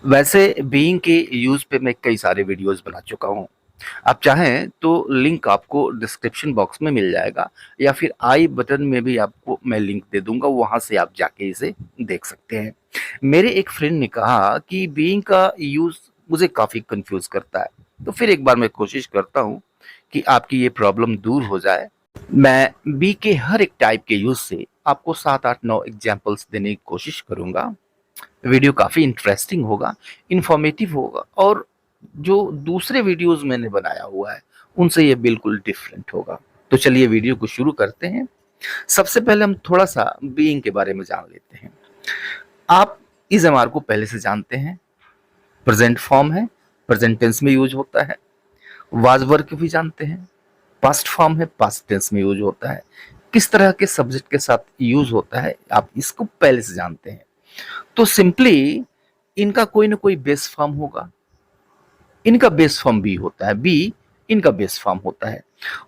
वैसे बीइंग के यूज पे मैं कई सारे वीडियोस बना चुका हूँ। आप चाहें तो लिंक आपको डिस्क्रिप्शन बॉक्स में मिल जाएगा या फिर आई बटन में भी आपको मैं लिंक दे दूंगा, वहां से आप जाके इसे देख सकते हैं। मेरे एक फ्रेंड ने कहा कि बीइंग का यूज मुझे काफी कंफ्यूज करता है, तो फिर एक बार मैं कोशिश करता हूँ कि आपकी ये प्रॉब्लम दूर हो जाए। मैं बी के हर एक टाइप के यूज से आपको 7 8 9 एग्जाम्पल्स देने की कोशिश करूंगा। वीडियो काफ़ी इंटरेस्टिंग होगा, इन्फॉर्मेटिव होगा और जो दूसरे वीडियोस मैंने बनाया हुआ है उनसे ये बिल्कुल डिफरेंट होगा। तो चलिए वीडियो को शुरू करते हैं। सबसे पहले हम थोड़ा सा बीइंग के बारे में जान लेते हैं। आप इस एमआर को पहले से जानते हैं। प्रेजेंट फॉर्म है, प्रेजेंट टेंस में यूज होता है। वाज वर्क भी जानते हैं। पास्ट फॉर्म है, पास्ट टेंस में यूज होता है। किस तरह के सब्जेक्ट के साथ यूज होता है आप इसको पहले से जानते हैं। तो सिंपली इनका कोई ना कोई बेस फॉर्म होगा। इनका बेस फॉर्म बी होता है, बी इनका बेस फॉर्म होता है।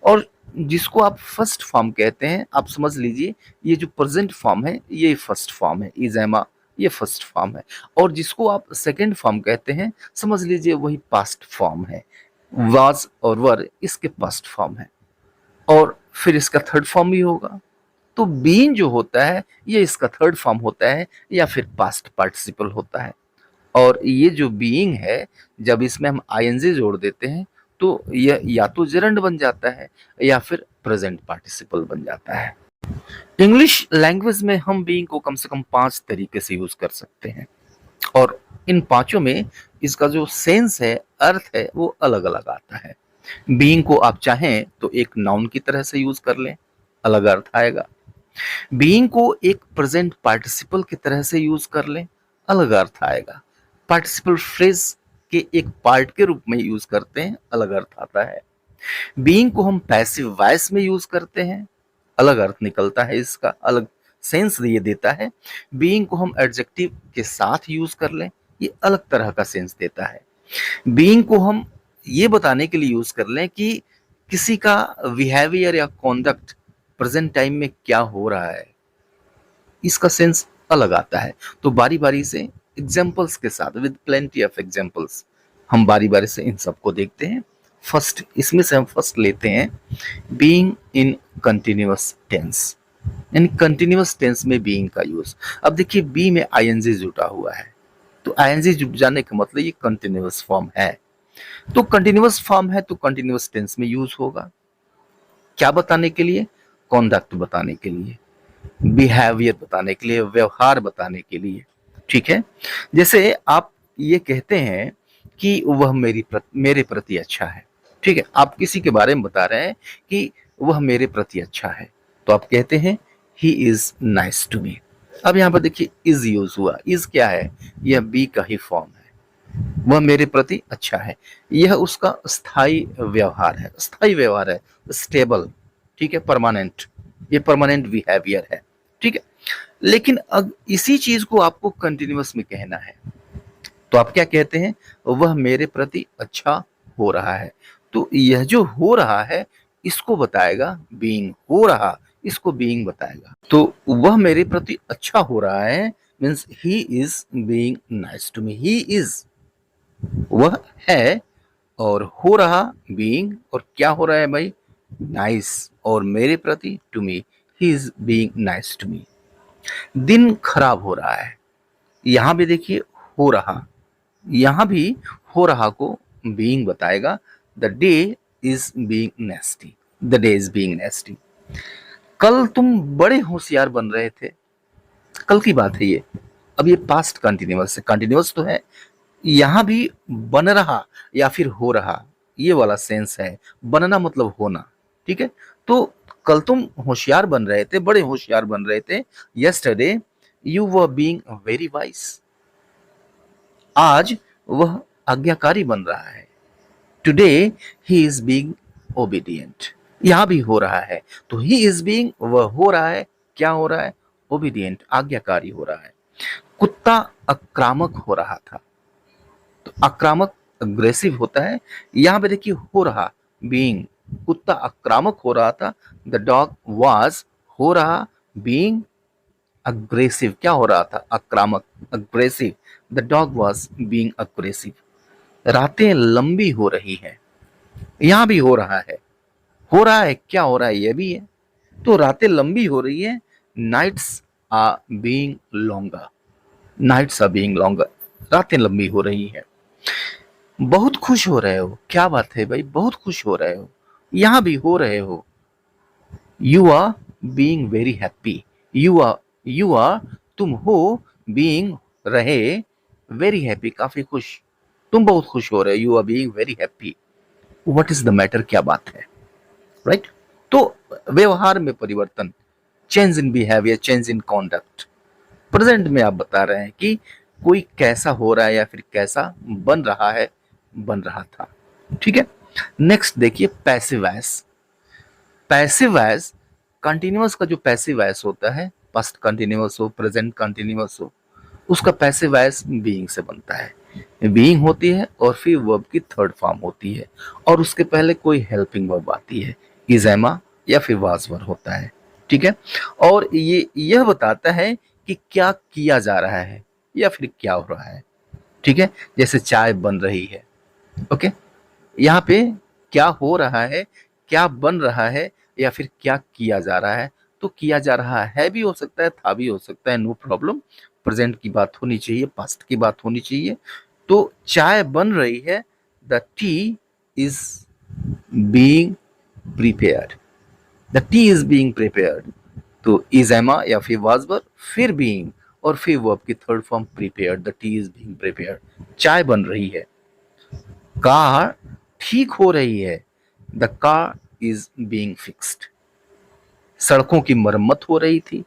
और जिसको आप फर्स्ट फॉर्म कहते हैं, आप समझ लीजिए ये जो प्रेजेंट फॉर्म है ये फर्स्ट फॉर्म है, इज एमा ये फर्स्ट फॉर्म है। और जिसको आप सेकंड फॉर्म कहते हैं, समझ लीजिए वही पास्ट फॉर्म है। वाज और वर इसके पास्ट फॉर्म है। और फिर इसका थर्ड फॉर्म भी होगा। तो बीइंग जो होता है ये इसका थर्ड फॉर्म होता है या फिर पास्ट पार्टिसिपल होता है। और ये जो बीइंग है, जब इसमें हम आईएनजी जोड़ देते हैं तो यह या तो जेरंड बन जाता है या फिर प्रेजेंट पार्टिसिपल बन जाता है। इंग्लिश लैंग्वेज में हम बीइंग को कम से कम 5 तरीके से यूज कर सकते हैं और इन पांचों में इसका जो सेंस है, अर्थ है, वो अलग अलग आता है। बीइंग को आप चाहें तो एक नाउन की तरह से यूज कर लें, अलग अर्थ आएगा। बीइंग को एक प्रेजेंट पार्टिसिपल की तरह से यूज कर लें, अलग अर्थ आएगा। पार्टिसिपल फ्रेज के एक पार्ट के रूप में यूज करते हैं, अलग अर्थ आता है। बीइंग को हम पैसिव वॉइस में यूज करते हैं, अलग अर्थ निकलता है, इसका अलग सेंस ये देता है। बीइंग को हम एडजेक्टिव के साथ यूज कर लें, ये अलग तरह का सेंस देता है। बीइंग को हम ये बताने के लिए यूज कर लें कि किसी का बिहेवियर या कॉन्डक्ट प्रेजेंट टाइम में क्या हो रहा है, इसका सेंस अलग आता है। तो बारी बारी से एग्जाम्पल्स के साथ, विद प्लेंटी ऑफ एग्जाम्पल्स, हम बारी बारी से इन सबको देखते हैं। फर्स्ट इसमें से हम फर्स्ट लेते हैं being in continuous tense. In continuous tense में बीइंग का यूज। अब देखिए बी में आईएनजी जुटा हुआ है, तो आईएनजी जुट जाने का मतलब ये कंटिन्यूअस फॉर्म है। तो कंटिन्यूअस फॉर्म है तो कंटिन्यूअस टेंस में यूज होगा। क्या बताने के लिए? कॉन्डक्ट बताने के लिए, बिहेवियर बताने के लिए, व्यवहार बताने के लिए। ठीक है। जैसे आप ये कहते हैं कि वह मेरे प्रति अच्छा है। ठीक है, आप किसी के बारे में बता रहे हैं कि वह मेरे प्रति अच्छा है, तो आप कहते हैं he is nice to me. अब यहाँ पर देखिए इज यूज हुआ। इज क्या है? यह बी का ही फॉर्म है। वह मेरे प्रति अच्छा है, यह उसका स्थायी व्यवहार है। स्थायी व्यवहार है, स्टेबल। ठीक है, परमानेंट, ये परमानेंट बिहेवियर है। ठीक है। लेकिन अब इसी चीज को आपको कंटिन्यूअस में कहना है, तो आप क्या कहते हैं? वह मेरे प्रति अच्छा हो रहा है। तो यह जो हो रहा है इसको बताएगा बीइंग। हो रहा इसको बीइंग बताएगा। तो वह मेरे प्रति अच्छा हो रहा है means he is being nice to me. He is वह है, और हो रहा बीइंग, और क्या हो रहा है भाई? नाइस। और मेरे प्रति to me, he is being nice to me. दिन खराब हो रहा है, यहां भी देखिए हो रहा, यहां भी हो रहा को बीइंग बताएगा। The day is being nasty. The day is being nasty. कल तुम बड़े होशियार बन रहे थे, कल की बात है ये। अब ये पास्ट कंटिन्यूअस है, कंटिन्यूअस तो है। यहां भी बन रहा या फिर हो रहा, ये वाला सेंस है। बनना मतलब होना। ठीक है। तो कल तुम होशियार बन रहे थे, बड़े होशियार बन रहे थे। Yesterday you were being very wise. आज वह आज्ञाकारी बन रहा है। Today he is being obedient. यहां भी हो रहा है, तो ही इज बीइंग, वह हो रहा है, क्या हो रहा है? ओबीडियंट, आज्ञाकारी हो रहा है। कुत्ता आक्रामक हो रहा था, तो आक्रामक अग्रेसिव होता है। यहां पे देखिए हो रहा बीइंग, कुत्ता आक्रामक हो रहा था। द डॉग वाज, हो रहा बीइंग अग्रेसिव, क्या हो रहा था, आक्रामक, aggressive, the dog was being aggressive. रातें लंबी हो रही हैं, यहां भी हो रहा है, हो रहा है, क्या हो रहा है, ये भी है। तो रातें लंबी हो रही है, nights are being longer, nights are being longer, रातें लंबी हो रही है। बहुत खुश हो रहे हो, क्या बात है भाई, बहुत खुश हो रहे हो, यहां भी हो रहे हो। You are being very happy, you are तुम हो, बीइंग रहे, वेरी हैप्पी काफी खुश, तुम बहुत खुश हो रहे हो, you are being very happy. What is the matter, क्या बात है, राइट। तो व्यवहार में परिवर्तन, change in behaviour, change in conduct. Present में आप बता रहे हैं कि कोई कैसा हो रहा है या फिर कैसा बन रहा है, बन रहा था। ठीक है। नेक्स्ट देखिए passive voice. Passive voice, continuous का जो पैसिव वॉइस होता है, पास्ट कंटिन्यूअस हो, प्रेजेंट कंटिन्यूअस हो, उसका पैसिव वॉइस बीइंग से बनता है। बीइंग होती है और फिर वर्ब की थर्ड फॉर्म होती है और उसके पहले कोई हेल्पिंग वर्ब आती है, इज, एमा या फिर वाज वर होता है। ठीक है। और ये यह बताता है कि क्या किया जा रहा है या फिर क्या हो रहा है। ठीक है। जैसे चाय बन रही है, ओके, यहाँ पे क्या हो रहा है, क्या बन रहा है या फिर क्या किया जा रहा है। तो किया जा रहा है भी हो सकता है, था भी हो सकता है, नो प्रॉब्लम। प्रेजेंट की बात होनी चाहिए, पास्ट की बात होनी चाहिए। तो चाय बन रही है, the T is being prepared, the T is being prepared. तो इज, एमा या फिर वाज वर, फिर बीइंग और फिर वर्ब की third form prepared, the T is being prepared, चाय बन रही है। कार ठीक हो रही है, the car is being fixed, सड़कों की मरम्मत हो रही थी।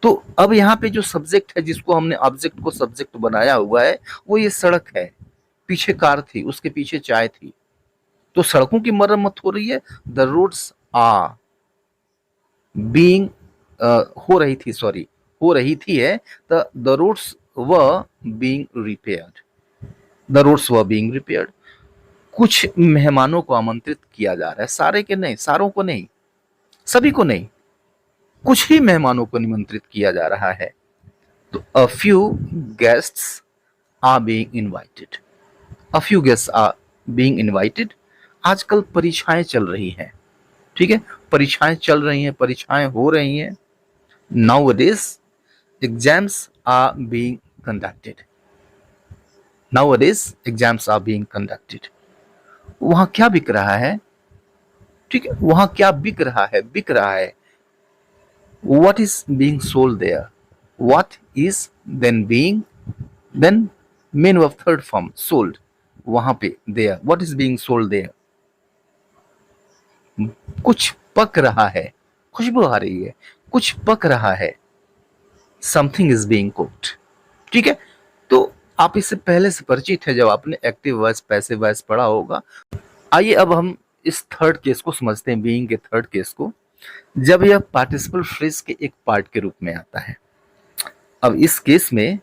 तो अब यहाँ पे जो सब्जेक्ट है, जिसको हमने ऑब्जेक्ट को सब्जेक्ट बनाया हुआ है, वो ये सड़क है, पीछे कार थी, उसके पीछे चाय थी, तो सड़कों की मरम्मत हो रही है, द रोड्स आर बीइंग, हो रही थी, सॉरी, हो रही थी है, the roads were being repaired, the roads were being repaired. कुछ मेहमानों को आमंत्रित किया जा रहा है, सारे के नहीं, सारों को नहीं, सभी को नहीं, कुछ ही मेहमानों को निमंत्रित किया जा रहा है। तो a few guests are being invited, a few guests are being invited. आजकल परीक्षाएं चल रही हैं, ठीक है, परीक्षाएं चल रही हैं, परीक्षाएं हो रही हैं। Nowadays exams are being conducted, nowadays exams are being conducted. वहां क्या बिक रहा है, ठीक है, वहां क्या बिक रहा है, बिक रहा है। What is being sold there, what is then being, then main verb third form sold, वहां पे there, what is being sold there, कुछ पक रहा है, खुशबू आ रही है, कुछ पक रहा है, समथिंग इज बीइंग कुक्ड। ठीक है। तो आप इससे पहले से परिचित है, जब आपने एक्टिव वॉइस पैसिव वॉइस पढ़ा होगा। आइए अब हम इस थर्ड केस को समझते हैं, बीइंग के थर्ड केस को, जब यह पार्टिसिपल फ्रेज के एक पार्ट के रूप में आता है। अब इस केस में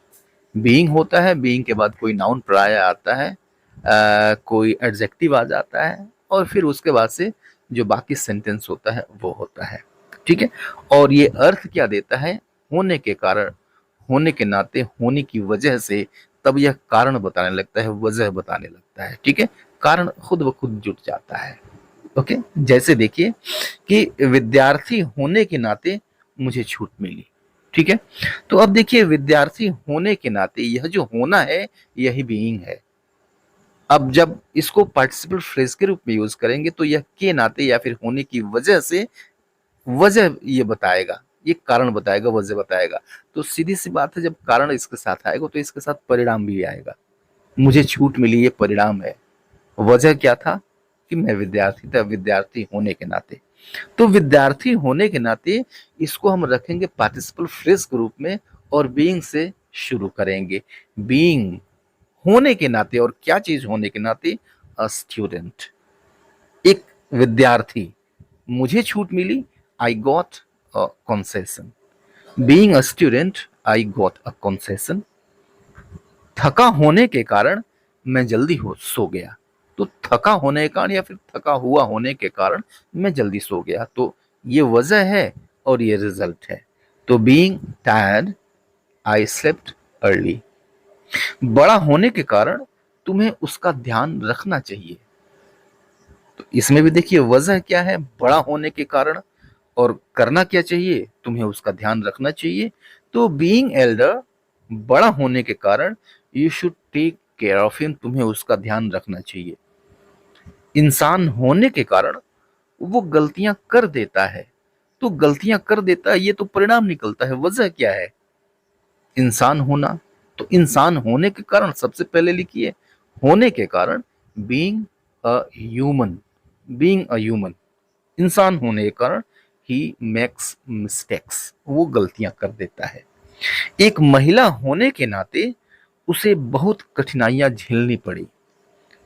बीइंग होता है, बीइंग के बाद कोई नाउन प्राय आता है, कोई एडजेक्टिव आ जाता है और फिर उसके बाद से जो बाकी सेंटेंस होता है वो होता है। ठीक है। और ये अर्थ क्या देता है, होने के कारण, होने के नाते, होने की वजह से, तब यह कारण बताने लगता है, वजह बताने लगता है। ठीक है। कारण खुद ब खुद जुट जाता है। ओके। जैसे देखिए कि विद्यार्थी होने के नाते मुझे छूट मिली। ठीक है। तो अब देखिए विद्यार्थी होने के नाते यह जो होना है यही बीइंग है। अब जब इसको पार्टिसिपल फ्रेज के रूप में यूज करेंगे तो यह के नाते या फिर होने की वजह से, वजह ये बताएगा, ये कारण बताएगा, वजह बताएगा। तो सीधी सी बात है, जब कारण इसके साथ आएगा तो इसके साथ परिणाम भी आएगा। मुझे छूट मिली, ये परिणाम है। वजह क्या था कि मैं विद्यार्थी था, विद्यार्थी होने के नाते। तो विद्यार्थी होने के नाते इसको हम रखेंगे पार्टिसिपल फ्रेज के रूप में और बीइंग से शुरू करेंगे। बीइंग होने के नाते, और क्या चीज होने के नाते, अ स्टूडेंट, एक विद्यार्थी, मुझे छूट मिली, I got a concession. Being a student I got a concession. थका होने के कारण मैं जल्दी हो सो गया। तो थका होने के कारण या फिर थका हुआ होने के कारण मैं जल्दी सो गया, तो ये वजह है और ये रिजल्ट है। तो being tired I slept early. बड़ा होने के कारण तुम्हें उसका ध्यान रखना चाहिए। तो इसमें भी देखिए वजह क्या है, बड़ा होने के कारण, और करना क्या चाहिए, तुम्हें उसका ध्यान रखना चाहिए। तो बीइंग एल्डर, बड़ा होने के कारण, you should take care of him, तुम्हें उसका ध्यान रखना चाहिए। इंसान होने के कारण वो गलतियां कर देता है, तो गलतियां कर देता है, ये तो परिणाम निकलता है। वजह क्या है, इंसान होना। तो इंसान होने के कारण, सबसे पहले लिखिए होने के कारण, being a human, being a human, इंसान होने के कारण ही मेक्स मिस्टेक्स, वो गलतियां कर देता है। एक महिला होने के नाते उसे बहुत कठिनाइयां झेलनी पड़ी।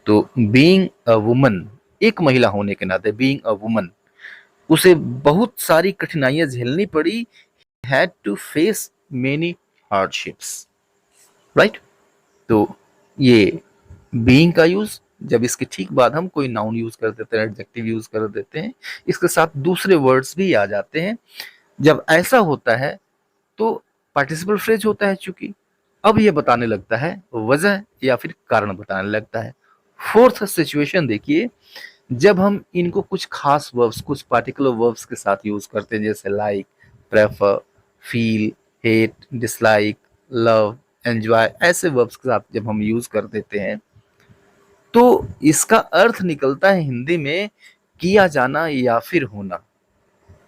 तो बीइंग अ वुमन, एक महिला होने के नाते, बीइंग अ वुमन, उसे बहुत सारी कठिनाइयां झेलनी पड़ी। Had to face many hardships, right. तो ये बीइंग का यूज, जब इसके ठीक बाद हम कोई नाउन यूज कर देते हैं, एडजेक्टिव यूज कर देते हैं, इसके साथ दूसरे वर्ड्स भी आ जाते हैं। जब ऐसा होता है तो पार्टिसिपल फ्रेज होता है, चूंकि अब ये बताने लगता है वजह या फिर कारण बताने लगता है। फोर्थ सिचुएशन देखिए, जब हम इनको कुछ खास वर्ब्स, कुछ पार्टिकुलर वर्ब्स के साथ यूज करते हैं, जैसे like, prefer, feel, hate, dislike, love, enjoy, ऐसे वर्ब्स के साथ जब हम यूज कर देते हैं तो इसका अर्थ निकलता है हिंदी में किया जाना या फिर होना।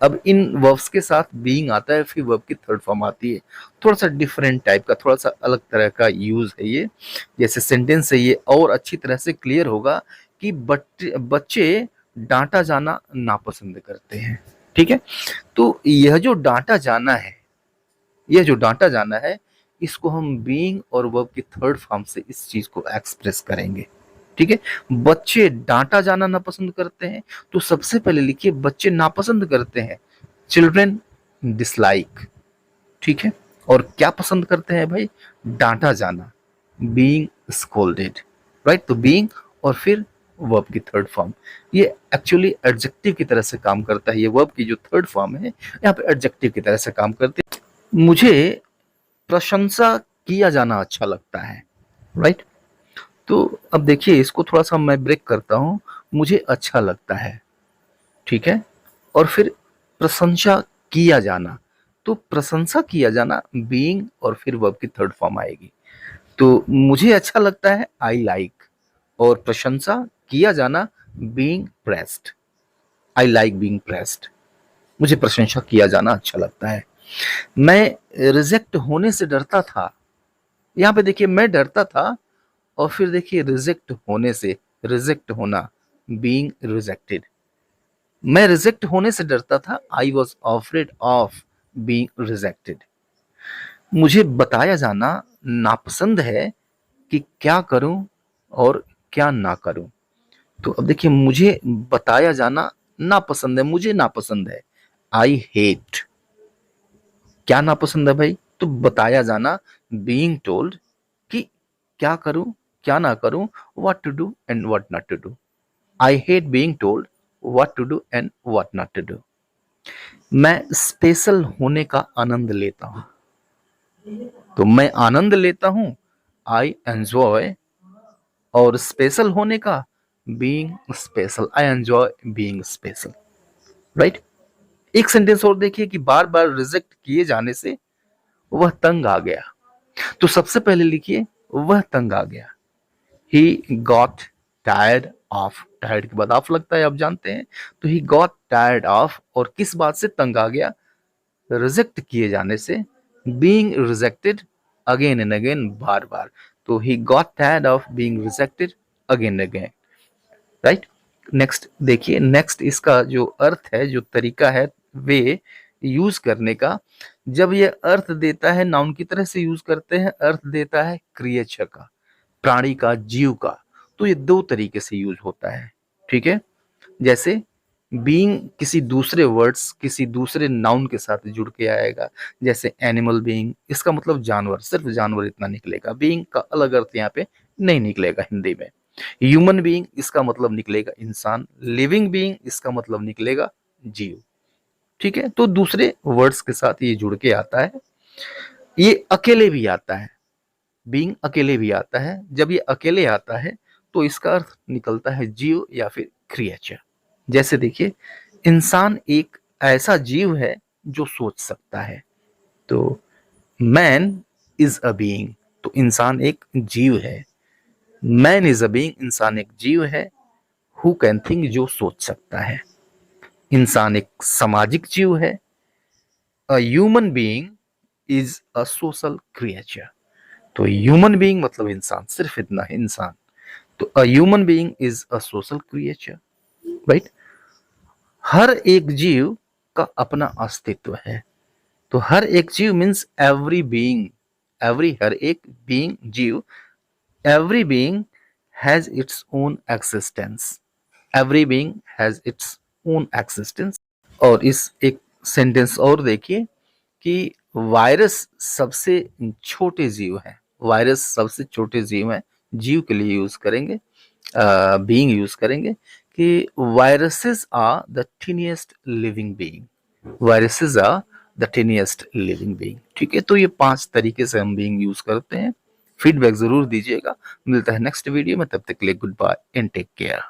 अब इन वर्ब्स के साथ बीइंग आता है, फिर वर्ब की थर्ड फॉर्म आती है। थोड़ा सा डिफरेंट टाइप का, थोड़ा सा अलग तरह का यूज है ये। जैसे सेंटेंस है ये और अच्छी तरह से क्लियर होगा कि बच्चे डांटा जाना नापसंद करते हैं। ठीक है, तो यह जो डांटा जाना है, यह जो डांटा जाना है, इसको हम बीइंग और वर्ब की थर्ड फॉर्म से इस चीज को एक्सप्रेस करेंगे। ठीक है, बच्चे डांटा जाना नापसंद करते हैं, तो सबसे पहले लिखिए बच्चे नापसंद करते हैं, चिल्ड्रेन डिसलाइक। ठीक है, और क्या पसंद करते हैं भाई, डांटा जाना, बीइंग स्कोल्डेड, राइट। तो बीइंग और फिर वर्ब की थर्ड फॉर्म, ये एक्चुअली एडजेक्टिव की तरह से काम करता है। ये वर्ब की जो थर्ड फॉर्म है यहाँ पे एडजेक्टिव की तरह से काम करती है। मुझे प्रशंसा किया जाना अच्छा लगता है, राइट। तो अब देखिए इसको थोड़ा सा मैं ब्रेक करता हूं, मुझे अच्छा लगता है, ठीक है, और फिर प्रशंसा किया जाना, तो प्रशंसा किया जाना बीइंग और फिर वर्ब की थर्ड फॉर्म आएगी। तो मुझे अच्छा लगता है, आई लाइक, और प्रशंसा किया जाना being pressed, I like being pressed, मुझे प्रशंसा किया जाना अच्छा लगता है। मैं रिजेक्ट होने से डरता था, यहाँ पे देखिए मैं डरता था, और फिर देखिए रिजेक्ट होने से, रिजेक्ट होना, बीइंग रिजेक्टेड, मैं रिजेक्ट होने से डरता था, I was afraid of being rejected. मुझे बताया जाना नापसंद है कि क्या करूं और क्या ना करूं। तो अब देखिए मुझे बताया जाना नापसंद है, मुझे नापसंद है, आई हेट, क्या नापसंद है भाई, तो बताया जाना बीइंग टोल्ड कि क्या करूं क्या ना करूं, what to do and what not to do. I hate being told what to do and what not to do. मैं स्पेशल होने का आनंद लेता हूं, तो मैं आनंद लेता हूं, आई एंजॉय, और स्पेशल होने का, being special, I enjoy being special, right. एक सेंटेंस और देखिए कि बार बार रिजेक्ट किए जाने से वह तंग आ गया। तो सबसे पहले लिखिए वह तंग आ गया, ही गॉट टायर्ड ऑफ, टायर्ड के बाद ऑफ लगता है आप जानते हैं, तो ही गॉट टायर्ड ऑफ, और किस बात से तंग आ गया, रिजेक्ट किए जाने से, being rejected again and again, बार बार। तो he got tired of being rejected again and again, right. Next देखिए, नेक्स्ट इसका जो अर्थ है, जो तरीका है वे यूज करने का, जब ये अर्थ देता है नाउन की तरह से यूज करते हैं, अर्थ देता है क्रिएचर का, प्राणी का, जीव का, तो ये दो तरीके से यूज होता है। ठीक है, जैसे बीइंग किसी दूसरे वर्ड्स, किसी दूसरे नाउन के साथ जुड़ के आएगा, जैसे एनिमल बीइंग, इसका मतलब जानवर, सिर्फ जानवर इतना निकलेगा, बीइंग का अलग अर्थ यहाँ पे नहीं निकलेगा हिंदी में। ह्यूमन बीइंग इसका मतलब निकलेगा इंसान, लिविंग बीइंग इसका मतलब निकलेगा जीव। ठीक है, तो दूसरे वर्ड्स के साथ ये जुड़ के आता है। ये अकेले भी आता है, बीइंग अकेले भी आता है। जब ये अकेले आता है तो इसका अर्थ निकलता है जीव या फिर क्रिएचर। जैसे देखिए, इंसान एक ऐसा जीव है जो सोच सकता है, तो मैन इज अ बीइंग, तो इंसान एक जीव है। मैन इज अ बीइंग, इंसान एक जीव है। हु कैन थिंक, जो सोच सकता है। इंसान एक सामाजिक जीव है। A human being is a social creature, तो ह्यूमन बीइंग मतलब इंसान, सिर्फ इतना है, इंसान। तो a human being is a social creature, right. हर एक जीव का अपना अस्तित्व है, तो हर एक जीव मीन्स एवरी बीइंग, एवरी, हर एक बीइंग, जीव, every being has its own existence, every being has its own existence. और इस एक सेंटेंस और देखिए कि वायरस सबसे छोटे जीव हैं, वायरस सबसे छोटे जीव हैं। जीव के लिए यूज करेंगे, बीइंग यूज करेंगे कि viruses are the tiniest living being, viruses are the tiniest living being. ठीक है, तो ये 5 तरीके से हम बीइंग यूज करते हैं। फीडबैक जरूर दीजिएगा। मिलता है नेक्स्ट वीडियो में, तब तक के लिए good bye and take care.